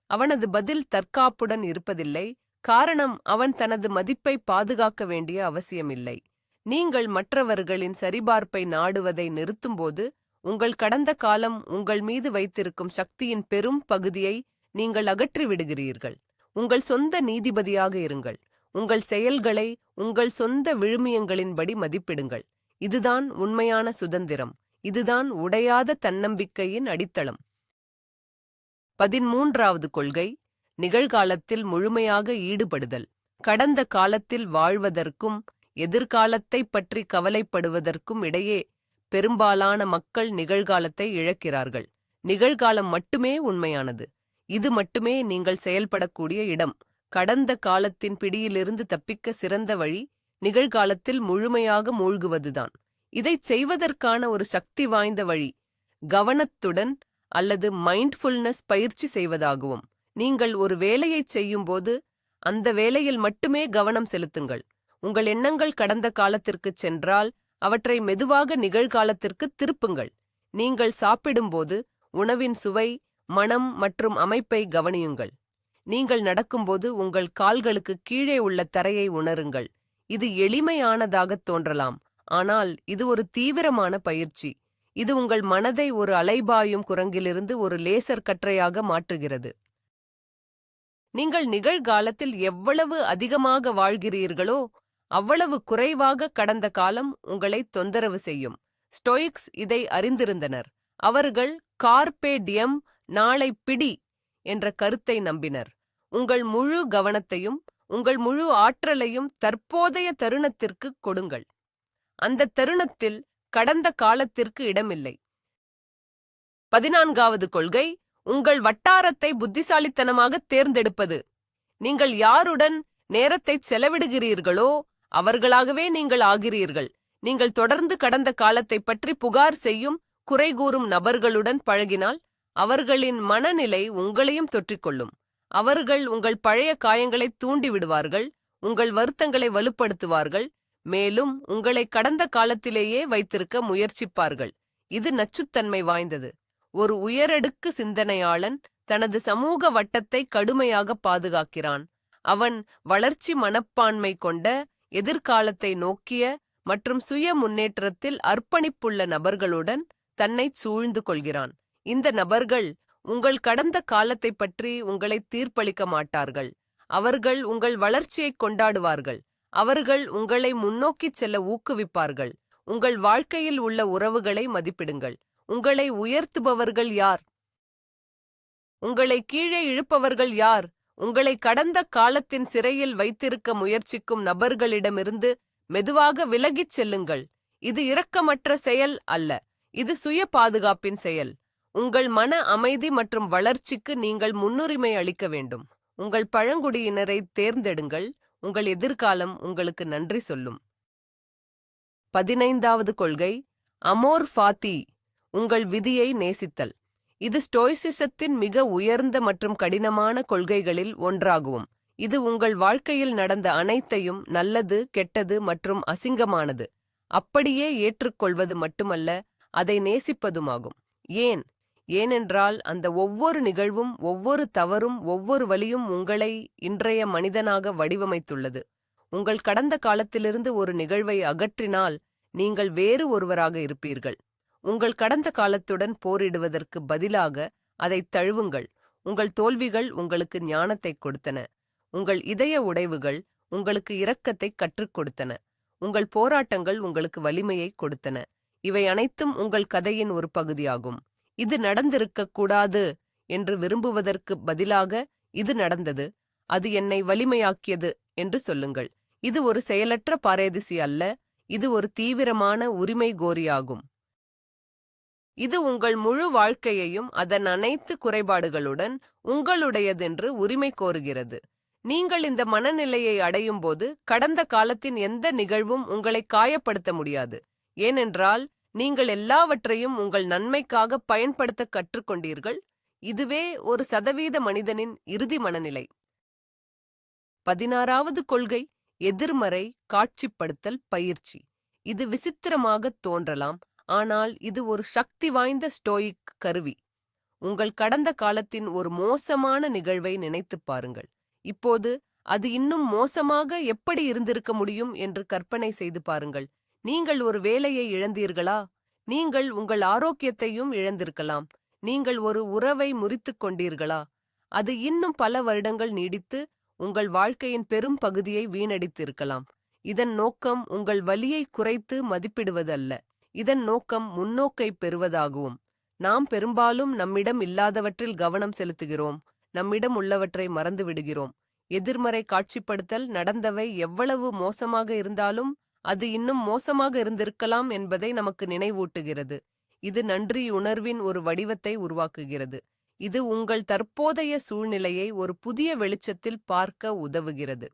அவனது பதில் தற்காப்புடன் இருப்பதில்லை, காரணம், அவன் தனது மதிப்பை பாதுகாக்க வேண்டிய அவசியமில்லை. நீங்கள் மற்றவர்களின் சரிபார்ப்பை நாடுவதை நிறுத்தும்போது, உங்கள் கடந்த காலம் உங்கள் மீது வைத்திருக்கும் சக்தியின் பெரும் பகுதியை நீங்கள் அகற்றிவிடுகிறீர்கள். உங்கள் சொந்த நீதிபதியாக இருங்கள். உங்கள் செயல்களை உங்கள் சொந்த விழுமியங்களின்படி மதிப்பிடுங்கள். இதுதான் உண்மையான சுதந்திரம். இதுதான் உடையாத தன்னம்பிக்கையின் அடித்தளம். 13வது கொள்கை, நிகழ்காலத்தில் முழுமையாக ஈடுபடுதல். கடந்த காலத்தில் வாழ்வதற்கும் எதிர்காலத்தைப் பற்றி கவலைப்படுவதற்கும் இடையே பெரும்பாலான மக்கள் நிகழ்காலத்தை இழக்கிறார்கள். நிகழ்காலம் மட்டுமே உண்மையானது. இது மட்டுமே நீங்கள் செயல்படக்கூடிய இடம். கடந்த காலத்தின் பிடியிலிருந்து தப்பிக்க சிறந்த வழி நிகழ்காலத்தில் முழுமையாக மூழ்குவதுதான். இதைச் செய்வதற்கான ஒரு சக்தி வாய்ந்த வழி கவனத்துடன் அல்லது மைண்ட்ஃபுல்னஸ் பயிற்சி செய்வதாகவும். நீங்கள் ஒரு வேலையைச் செய்யும்போது அந்த வேலையில் மட்டுமே கவனம் செலுத்துங்கள். உங்கள் எண்ணங்கள் கடந்த காலத்திற்குச் சென்றால் அவற்றை மெதுவாக நிகழ்காலத்திற்கு திருப்புங்கள். நீங்கள் சாப்பிடும்போது உணவின் சுவை, மணம் மற்றும் அமைப்பை கவனியுங்கள். நீங்கள் நடக்கும்போது உங்கள் கால்களுக்கு கீழே உள்ள தரையை உணருங்கள். இது எளிமையானதாகத் தோன்றலாம், ஆனால் இது ஒரு தீவிரமான பயிற்சி. இது உங்கள் மனதை ஒரு அலைபாயும் குரங்கிலிருந்து ஒரு லேசர் கற்றையாக மாற்றுகிறது. நீங்கள் நிகழ்காலத்தில் எவ்வளவு அதிகமாக வாழ்கிறீர்களோ அவ்வளவு குறைவாக கடந்த காலம் உங்களை தொந்தரவு செய்யும். ஸ்டோயிக்ஸ் இதை அறிந்திருந்தனர். அவர்கள் கார்பே டியம், நாளை பிடி என்ற கருத்தை நம்பினர். உங்கள் முழு கவனத்தையும் உங்கள் முழு ஆற்றலையும் தற்போதைய தருணத்திற்கு கொடுங்கள். அந்த தருணத்தில் கடந்த காலத்திற்கு இடமில்லை. 14வது கொள்கை, உங்கள் வட்டாரத்தை புத்திசாலித்தனமாக தேர்ந்தெடுப்பது. நீங்கள் யாருடன் நேரத்தை செலவிடுகிறீர்களோ அவர்களாகவே நீங்கள் ஆகிறீர்கள். நீங்கள் தொடர்ந்து கடந்த காலத்தை பற்றி புகார் செய்யும், குறை கூறும் நபர்களுடன் பழகினால் அவர்களின் மனநிலை உங்களையும் தொற்றிக்கொள்ளும். அவர்கள் உங்கள் பழைய காயங்களை தூண்டிவிடுவார்கள், உங்கள் வருத்தங்களை வலுப்படுத்துவார்கள், மேலும் உங்களை கடந்த காலத்திலேயே வைத்திருக்க முயற்சிப்பார்கள். இது நச்சுத்தன்மை வாய்ந்தது. ஒரு உயரடுக்கு சிந்தனையாளன் தனது சமூக வட்டத்தை கடுமையாக பாதுகாக்கிறான். அவன் வளர்ச்சி மனப்பான்மை கொண்ட, எதிர்காலத்தை நோக்கிய மற்றும் சுய முன்னேற்றத்தில் அர்ப்பணிப்புள்ள நபர்களுடன் தன்னைச் சூழ்ந்து கொள்கிறான். இந்த நபர்கள் உங்கள் கடந்த காலத்தை பற்றி உங்களை தீர்ப்பளிக்க மாட்டார்கள். அவர்கள் உங்கள் வளர்ச்சியை கொண்டாடுவார்கள். அவர்கள் உங்களை முன்னோக்கிச் செல்ல ஊக்குவிப்பார்கள். உங்கள் வாழ்க்கையில் உள்ள உறவுகளை மதிப்பிடுங்கள். உங்களை உயர்த்துபவர்கள் யார்? உங்களை கீழே இழுப்பவர்கள் யார்? உங்களை கடந்த காலத்தின் சிறையில் வைத்திருக்க முயற்சிக்கும் நபர்களிடமிருந்து மெதுவாக விலகிச் செல்லுங்கள். இது இரக்கமற்ற செயல் அல்ல, இது சுய பாதுகாப்பின் செயல். உங்கள் மன அமைதி மற்றும் வளர்ச்சிக்கு நீங்கள் முன்னுரிமை அளிக்க வேண்டும். உங்கள் பழங்குடியினரை தேர்ந்தெடுங்கள். உங்கள் எதிர்காலம் உங்களுக்கு நன்றி சொல்லும். 15வது கொள்கை, அமோர் ஃபாத்தி, உங்கள் விதியை நேசித்தல். இது ஸ்டோயிசிசத்தின் மிக உயர்ந்த மற்றும் கடினமான கொள்கைகளில் ஒன்றாகும். இது உங்கள் வாழ்க்கையில் நடந்த அனைத்தையும், நல்லது, கெட்டது மற்றும் அசிங்கமானது, அப்படியே ஏற்றுக்கொள்வது மட்டுமல்ல, அதை நேசிப்பதுமாகும். ஏனென்றால் அந்த ஒவ்வொரு நிகழ்வும், ஒவ்வொரு தவறும், ஒவ்வொரு வலியும் உங்களை இன்றைய மனிதனாக வடிவமைத்துள்ளது. உங்கள் கடந்த காலத்திலிருந்து ஒரு நிகழ்வை அகற்றினால் நீங்கள் வேறு ஒருவராக இருப்பீர்கள். உங்கள் கடந்த காலத்துடன் போரிடுவதற்கு பதிலாக அதைத் தழுவுங்கள். உங்கள் தோல்விகள் உங்களுக்கு ஞானத்தை கொடுத்தன. உங்கள் இதய உடைவுகள் உங்களுக்கு இரக்கத்தைக் கற்றுக் கொடுத்தன. உங்கள் போராட்டங்கள் உங்களுக்கு வலிமையை கொடுத்தன. இவை அனைத்தும் உங்கள் கதையின் ஒரு பகுதியாகும். இது நடந்திருக்கக் கூடாது என்று விரும்புவதற்கு பதிலாக இது நடந்தது, அது என்னை வலிமையாக்கியது என்று சொல்லுங்கள். இது ஒரு செயலற்ற பாரேதிசி அல்ல, இது ஒரு தீவிரமான உரிமை கோரியாகும். இது உங்கள் முழு வாழ்க்கையையும் அதன் அனைத்து குறைபாடுகளுடன் உங்களுடையதென்று உரிமை கோருகிறது. நீங்கள் இந்த மனநிலையை அடையும்போது கடந்த காலத்தின் எந்த நிகழ்வும் உங்களை காயப்படுத்த முடியாது. ஏனென்றால் நீங்கள் எல்லாவற்றையும் உங்கள் நன்மைக்காக பயன்படுத்த கற்றுக்கொண்டீர்கள். இதுவே ஒரு சதவீத மனிதனின் இறுதி மனநிலை. 16வது கொள்கை, எதிர்மறை காட்சிப்படுத்தல் பயிற்சி. இது விசித்திரமாகத் தோன்றலாம், ஆனால் இது ஒரு சக்தி வாய்ந்த ஸ்டோயிக் கருவி. உங்கள் கடந்த காலத்தின் ஒரு மோசமான நிகழ்வை நினைத்துப் பாருங்கள். இப்போது அது இன்னும் மோசமாக எப்படி இருந்திருக்க முடியும் என்று கற்பனை செய்து பாருங்கள். நீங்கள் ஒரு வேலையை இழந்தீர்களா? நீங்கள் உங்கள் ஆரோக்கியத்தையும் இழந்திருக்கலாம். நீங்கள் ஒரு உறவை முறித்துக் கொண்டீர்களா? அது இன்னும் பல வருடங்கள் நீடித்து உங்கள் வாழ்க்கையின் பெரும் பகுதியை வீணடித்திருக்கலாம். இதன் நோக்கம் உங்கள் வலியை குறைத்து மதிப்பிடுவதல்ல. இதன் நோக்கம் முன்னோக்கை பெறுவதாகவும். நாம் பெரும்பாலும் நம்மிடம் இல்லாதவற்றில் கவனம் செலுத்துகிறோம். நம்மிடம் உள்ளவற்றை மறந்துவிடுகிறோம். எதிர்மறை காட்சிப்படுத்தல் நடந்தவை எவ்வளவு மோசமாக இருந்தாலும் அது இன்னும் மோசமாக இருந்திருக்கலாம் என்பதை நமக்கு நினைவூட்டுகிறது. இது நன்றியுணர்வின் ஒரு வடிவத்தை உருவாக்குகிறது. இது உங்கள் தற்போதைய சூழ்நிலையை ஒரு புதிய வெளிச்சத்தில் பார்க்க உதவுகிறது.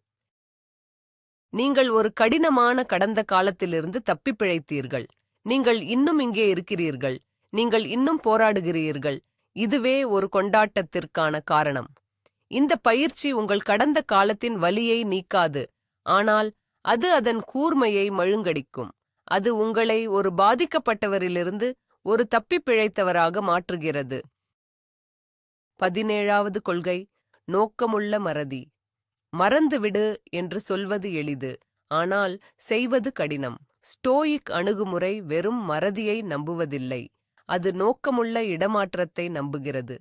நீங்கள் ஒரு கடினமான கடந்த காலத்திலிருந்து தப்பிப் பிழைத்தீர்கள். நீங்கள் இன்னும் இங்கே இருக்கிறீர்கள். நீங்கள் இன்னும் போராடுகிறீர்கள். இதுவே ஒரு கொண்டாட்டத்திற்கான காரணம். இந்த பயிற்சி உங்கள் கடந்த காலத்தின் வலியை நீக்காது, ஆனால் அது அதன் கூர்மையை மழுங்கடிக்கும். அது உங்களை ஒரு பாதிக்கப்பட்டவரிலிருந்து ஒரு தப்பிப் பிழைத்தவராக மாற்றுகிறது. 17வது கொள்கை, நோக்கமுள்ள மறதி. மறந்துவிடு என்று சொல்வது எளிது, ஆனால் செய்வது கடினம். ஸ்டோயிக் அணுகுமுறை வெறும் மறதியை நம்புவதில்லை, அது நோக்கமுள்ள இடமாற்றத்தை நம்புகிறது.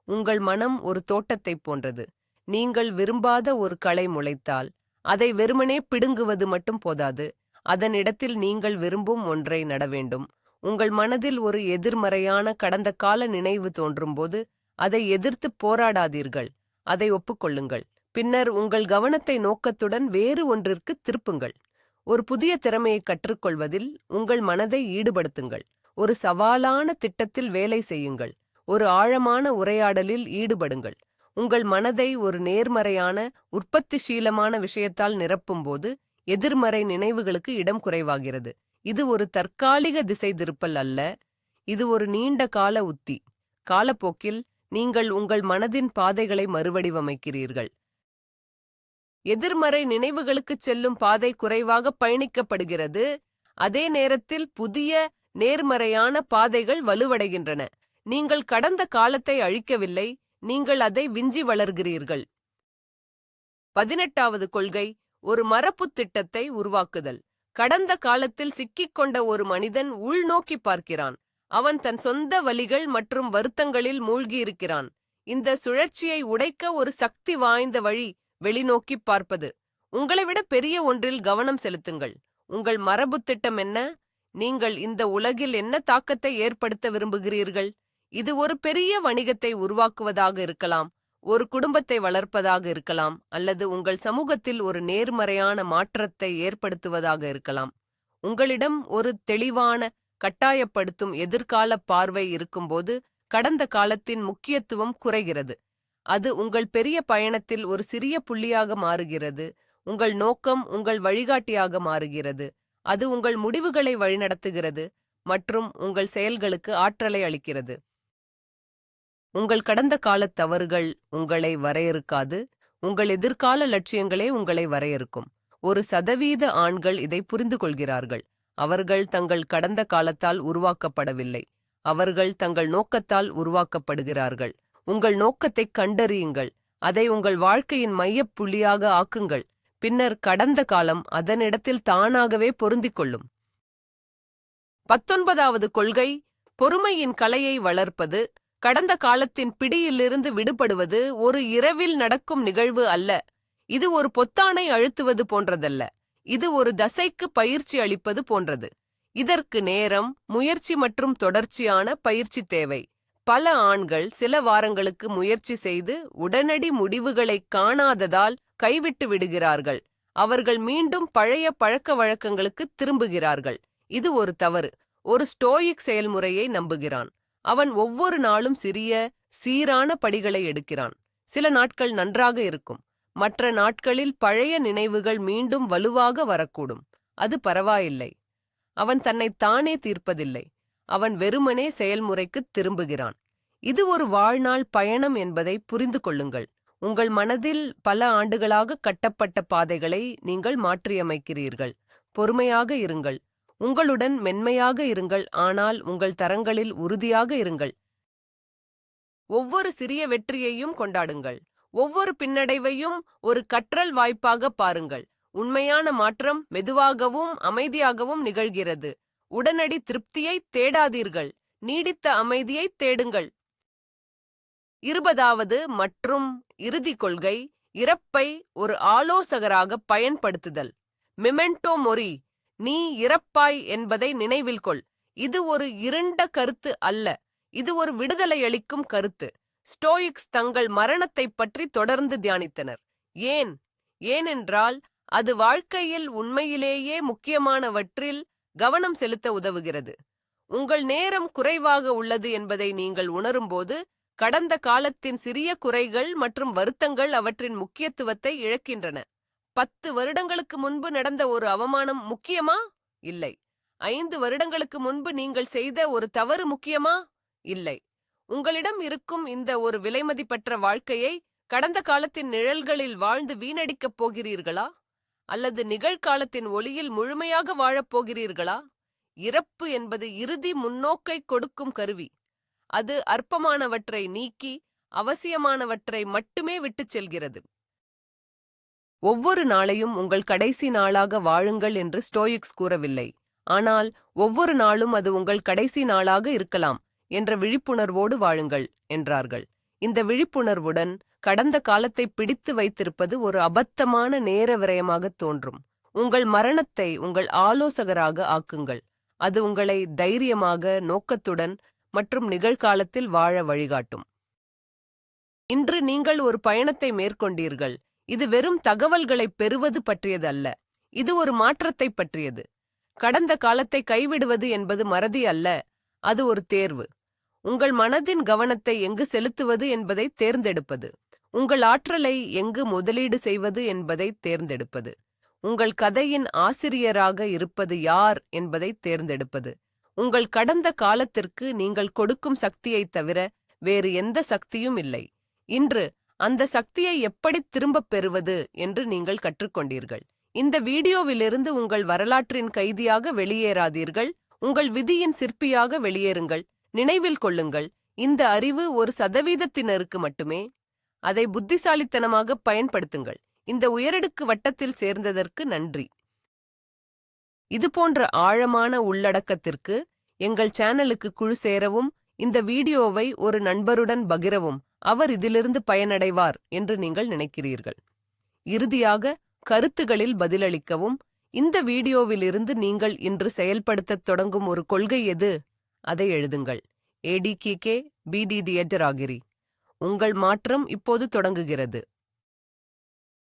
உங்கள் மனம் ஒரு தோட்டத்தைப் போன்றது. நீங்கள் விரும்பாத ஒரு களை முளைத்தால் அதை வெறுமனே பிடுங்குவது மட்டும் போதாது, அதன் இடத்தில் நீங்கள் விரும்பும் ஒன்றை நட வேண்டும். உங்கள் மனதில் ஒரு எதிர்மறையான கடந்த கால நினைவு தோன்றும்போது அதை எதிர்த்து போராடாதீர்கள், அதை ஒப்புக்கொள்ளுங்கள். பின்னர் உங்கள் கவனத்தை நோக்கத்துடன் வேறு ஒன்றிற்கு திருப்புங்கள். ஒரு புதிய திறமையை கற்றுக்கொள்வதில் உங்கள் மனதை ஈடுபடுத்துங்கள். ஒரு சவாலான திட்டத்தில் வேலை செய்யுங்கள். ஒரு ஆழமான உரையாடலில் ஈடுபடுங்கள். உங்கள் மனதை ஒரு நேர்மறையான உற்பத்திஷீலமான விஷயத்தால் நிரப்பும்போது எதிர்மறை நினைவுகளுக்கு இடம் குறைவாகிறது. இது ஒரு தற்காலிக திசை திருப்பல் அல்ல, இது ஒரு நீண்ட கால உத்தி. காலப்போக்கில் நீங்கள் உங்கள் மனதின் பாதைகளை மறுவடிவமைக்கிறீர்கள். எதிர்மறை நினைவுகளுக்குச் செல்லும் பாதை குறைவாக பயணிக்கப்படுகிறது, அதே நேரத்தில் புதிய நேர்மறையான பாதைகள் வலுவடைகின்றன. நீங்கள் கடந்த காலத்தை அழிக்கவில்லை, நீங்கள் அதை விஞ்சி வளர்கிறீர்கள். 18வது கொள்கை, ஒரு மரபுத் திட்டத்தை உருவாக்குதல். கடந்த காலத்தில் சிக்கிக்கொண்ட ஒரு மனிதன் உள்நோக்கி பார்க்கிறான். அவன் தன் சொந்த வலிகள் மற்றும் வருத்தங்களில் மூழ்கியிருக்கிறான். இந்த சுழற்சியை உடைக்க ஒரு சக்தி வாய்ந்த வழி வெளிநோக்கி பார்ப்பது. உங்களை விட பெரிய ஒன்றில் கவனம் செலுத்துங்கள். உங்கள் மரபுத் திட்டம் என்ன? நீங்கள் இந்த உலகில் என்ன தாக்கத்தை ஏற்படுத்த விரும்புகிறீர்கள்? இது ஒரு பெரிய வணிகத்தை உருவாக்குவதாக இருக்கலாம், ஒரு குடும்பத்தை வளர்ப்பதாக இருக்கலாம், அல்லது உங்கள் சமூகத்தில் ஒரு நேர்மறையான மாற்றத்தை ஏற்படுத்துவதாக இருக்கலாம். உங்களிடம் ஒரு தெளிவான, கட்டாயப்படுத்தும் எதிர்கால பார்வை இருக்கும்போது கடந்த காலத்தின் முக்கியத்துவம் குறைகிறது. அது உங்கள் பெரிய பயணத்தில் ஒரு சிறிய புள்ளியாக மாறுகிறது. உங்கள் நோக்கம் உங்கள் வழிகாட்டியாக மாறுகிறது. அது உங்கள் முடிவுகளை வழிநடத்துகிறது மற்றும் உங்கள் செயல்களுக்கு ஆற்றலை அளிக்கிறது. உங்கள் கடந்த காலத் தவறுகள் உங்களை வரையறுக்காது, உங்கள் எதிர்கால லட்சியங்களே உங்களை வரையறுக்கும். 1% ஆண்கள் இதை புரிந்து கொள்கிறார்கள். அவர்கள் தங்கள் கடந்த காலத்தால் உருவாக்கப்படவில்லை, அவர்கள் தங்கள் நோக்கத்தால் உருவாக்கப்படுகிறார்கள். உங்கள் நோக்கத்தைக் கண்டறியுங்கள், அதை உங்கள் வாழ்க்கையின் மையப் புள்ளியாக ஆக்குங்கள். பின்னர் கடந்த காலம் அதனிடத்தில் தானாகவே பொருந்திக் கொள்ளும். 19வது கொள்கை, பொறுமையின் கலையை வளர்ப்பது. கடந்த காலத்தின் பிடியிலிருந்து விடுபடுவது ஒரு இரவில் நடக்கும் நிகழ்வு அல்ல. இது ஒரு பொத்தானை அழுத்துவது போன்றதல்ல, இது ஒரு தசைக்கு பயிற்சி அளிப்பது போன்றது. இதற்கு நேரம், முயற்சி மற்றும் தொடர்ச்சியான பயிற்சி தேவை. பல ஆண்கள் சில வாரங்களுக்கு முயற்சி செய்து உடனடி முடிவுகளை காணாததால் கைவிட்டு விடுகிறார்கள். அவர்கள் மீண்டும் பழைய பழக்க வழக்கங்களுக்கு திரும்புகிறார்கள். இது ஒரு தவறு. ஒரு ஸ்டோயிக் செயல்முறையை நம்புகிறான். அவன் ஒவ்வொரு நாளும் சிறிய, சீரான படிகளை எடுக்கிறான். சில நாட்கள் நன்றாக இருக்கும், மற்ற நாட்களில் பழைய நினைவுகள் மீண்டும் வலுவாக வரக்கூடும். அது பரவாயில்லை. அவன் தன்னை தானே தீர்ப்பதில்லை, அவன் வெறுமனே செயல்முறைக்குத் திரும்புகிறான். இது ஒரு வாழ்நாள் பயணம் என்பதை புரிந்து கொள்ளுங்கள். உங்கள் மனதில் பல ஆண்டுகளாக கட்டப்பட்ட பாதைகளை நீங்கள் மாற்றியமைக்கிறீர்கள். பொறுமையாக இருங்கள், உங்களுடன் மென்மையாக இருங்கள், ஆனால் உங்கள் தரங்களில் உறுதியாக இருங்கள். ஒவ்வொரு சிறிய வெற்றியையும் கொண்டாடுங்கள். ஒவ்வொரு பின்னடைவையும் ஒரு கற்றல் வாய்ப்பாக பாருங்கள். உண்மையான மாற்றம் மெதுவாகவும் அமைதியாகவும் நிகழ்கிறது. உடனடி திருப்தியை தேடாதீர்கள், நீடித்த அமைதியை தேடுங்கள். 20வது மற்றும் இறுதி கொள்கை, இறப்பை ஒரு ஆலோசகராக பயன்படுத்துதல். மெமெண்டோ மொரி, நீ இறப்பாய் என்பதை நினைவில் கொள். இது ஒரு இருண்ட கருத்து அல்ல, இது ஒரு விடுதலை அளிக்கும் கருத்து. ஸ்டோயிக்ஸ் தங்கள் மரணத்தைப் பற்றி தொடர்ந்து தியானித்தனர். ஏன்? ஏனென்றால் அது வாழ்க்கையில் உண்மையிலேயே முக்கியமானவற்றில் கவனம் செலுத்த உதவுகிறது. உங்கள் நேரம் குறைவாக உள்ளது என்பதை நீங்கள் உணரும்போது, கடந்த காலத்தின் சிறிய குறைகள் மற்றும் வருத்தங்கள் அவற்றின் முக்கியத்துவத்தை இழக்கின்றன. 10 வருடங்களுக்கு முன்பு நடந்த ஒரு அவமானம் முக்கியமா? இல்லை. 5 வருடங்களுக்கு முன்பு நீங்கள் செய்த ஒரு தவறு முக்கியமா? இல்லை. உங்களிடம் இருக்கும் இந்த ஒரு விலைமதிப்பற்ற வாழ்க்கையை கடந்த காலத்தின் நிழல்களில் வாழ்ந்து வீணடிக்கப் போகிறீர்களா? அல்லது நிகழ்காலத்தின் ஒளியில் முழுமையாக வாழப்போகிறீர்களா? இறப்பு என்பது இறுதி முன்னோக்கை கொடுக்கும் கருவி. அது அற்பமானவற்றை நீக்கி அவசியமானவற்றை மட்டுமே விட்டுச் செல்கிறது. ஒவ்வொரு நாளையும் உங்கள் கடைசி நாளாக வாழுங்கள் என்று ஸ்டோயிக்ஸ் கூறவில்லை. ஆனால் ஒவ்வொரு நாளும் அது உங்கள் கடைசி நாளாக இருக்கலாம் என்ற விழிப்புணர்வோடு வாழுங்கள் என்றார்கள். இந்த விழிப்புணர்வுடன் கடந்த காலத்தை பிடித்து வைத்திருப்பது ஒரு அபத்தமான நேர விரயமாக தோன்றும். உங்கள் மரணத்தை உங்கள் ஆலோசகராக ஆக்குங்கள். அது உங்களை தைரியமாக, நோக்கத்துடன் மற்றும் நிகழ்காலத்தில் வாழ வழிகாட்டும். இன்று நீங்கள் ஒரு பயணத்தை மேற்கொண்டீர்கள். இது வெறும் தகவல்களைப் பெறுவது பற்றியது அல்ல, இது ஒரு மாற்றத்தை பற்றியது. கடந்த காலத்தை கைவிடுவது என்பது மறதி அல்ல, அது ஒரு தேர்வு. உங்கள் மனதின் கவனத்தை எங்கு செலுத்துவது என்பதை தேர்ந்தெடுப்பது. உங்கள் ஆற்றலை எங்கு முதலீடு செய்வது என்பதை தேர்ந்தெடுப்பது. உங்கள் கதையின் ஆசிரியராக இருப்பது யார் என்பதை தேர்ந்தெடுப்பது. உங்கள் கடந்த காலத்திற்கு நீங்கள் கொடுக்கும் சக்தியைத் தவிர வேறு எந்த சக்தியும் இல்லை. இன்று அந்த சக்தியை எப்படி திரும்பப் பெறுவது என்று நீங்கள் கற்றுக்கொண்டீர்கள். இந்த வீடியோவிலிருந்து உங்கள் வரலாற்றின் கைதியாக வெளியேறாதீர்கள், உங்கள் விதியின் சிற்பியாக வெளியேறுங்கள். நினைவில் கொள்ளுங்கள், இந்த அறிவு 1% மட்டுமே. அதை புத்திசாலித்தனமாக பயன்படுத்துங்கள். இந்த உயரடுக்கு வட்டத்தில் சேர்ந்ததற்கு நன்றி. இதுபோன்ற ஆழமான உள்ளடக்கத்திற்கு எங்கள் சேனலுக்கு குழு சேரவும், இந்த வீடியோவை ஒரு நண்பருடன் பகிரவும். அவர் இதிலிருந்து பயனடைவார் என்று நீங்கள் நினைக்கிறீர்கள். இறுதியாக, கருத்துகளில் பதிலளிக்கவும். இந்த வீடியோவிலிருந்து நீங்கள் இன்று செயல்படுத்தத் தொடங்கும் ஒரு கொள்கை எது? அதை எழுதுங்கள். ADKK BD தி எஜராகிரி. உங்கள் மாற்றம் இப்போது தொடங்குகிறது.